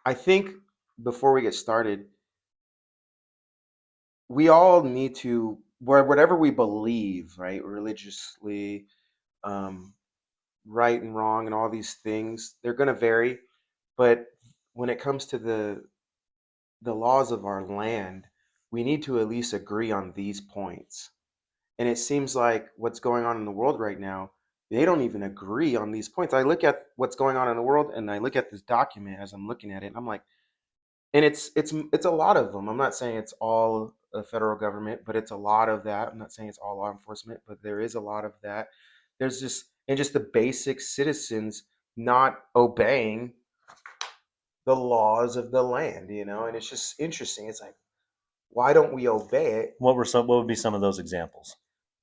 I think before we get started, we all need to, whatever we believe, right, religiously, um, right and wrong, and all these things, they're going to vary. But when it comes to the laws of our land, we need to at least agree on these points. And it seems like what's going on in the world right now, they don't even agree on these points. I look at what's going on in the world, and I look at this document as I'm looking at it, and I'm like, and it's a lot of them. I'm not saying it's all the federal government, but it's a lot of that. I'm not saying it's all law enforcement, but there is a lot of that. There's just the basic citizens not obeying the laws of the land, and it's just interesting. It's like, why don't we obey What would be some of those examples?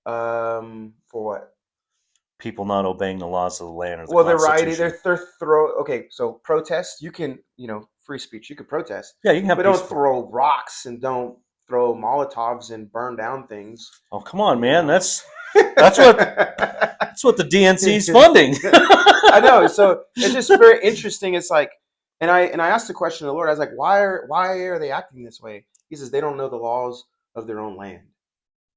it? For what? People not obeying the laws of the land or the Well, they're rioting. Constitution. They're throw. Okay, so protest. You can, free speech. You can protest, Yeah, you can but have don't peaceful. throw rocks and don't throw Molotovs and burn down things. Oh, come on, You man. know. That's what that's what the DNC is funding. I know. So it's just very interesting. It's like, and I asked the question of the Lord. I was like, why are they acting this way? He says they don't know the laws of their own land.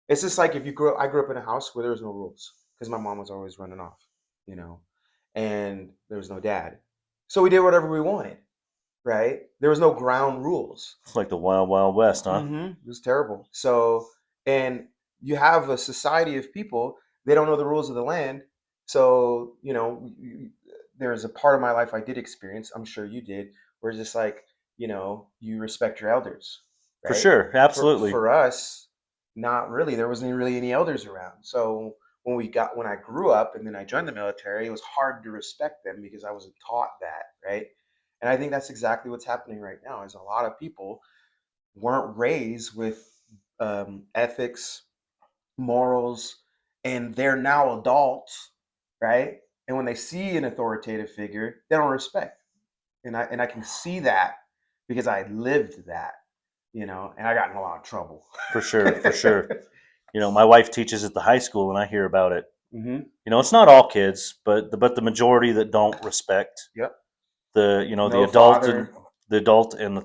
It's just like if you grew up. I grew up in a house where there was no rules because my mom was always running off, you know, and there was no dad, so we did whatever we wanted. Right? There was no ground rules. It's like the Wild Wild West, huh? It was terrible. So, and you have a society of people, they don't know the rules of the land. So, there's a part of my life I did experience, I'm sure you did, where it's just like, you respect your elders, For right? sure, For absolutely. for us, not really. There wasn't really any elders around. So when I grew up and then I joined the military, it was hard to respect them because I wasn't taught that, right? And I think that's exactly what's happening right now. Is a lot of people weren't raised with ethics, morals, and they're now adults, right? And when they see an authoritative figure, they don't respect. And I can see that because I lived that, and I got in a lot of trouble. For sure, for sure. My wife teaches at the high school, and I hear about it. hmm It's not all kids, but the majority that don't respect Yep. the No adult and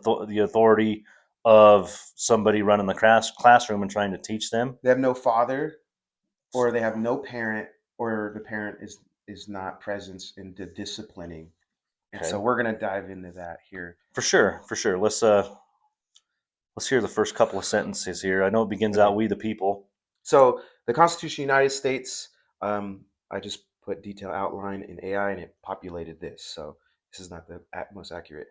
father. the authority of somebody running the classroom and trying to teach them. They have no father, or they have no parent, or the parent is not present in the disciplining. And so Okay, we're gonna dive into that here. for sure, for sure. Let's hear the first couple of sentences here. I know it begins out Okay. "We the people." So the Constitution of the United States, I just put detail outline in AI and it populated this. So this is not the most accurate.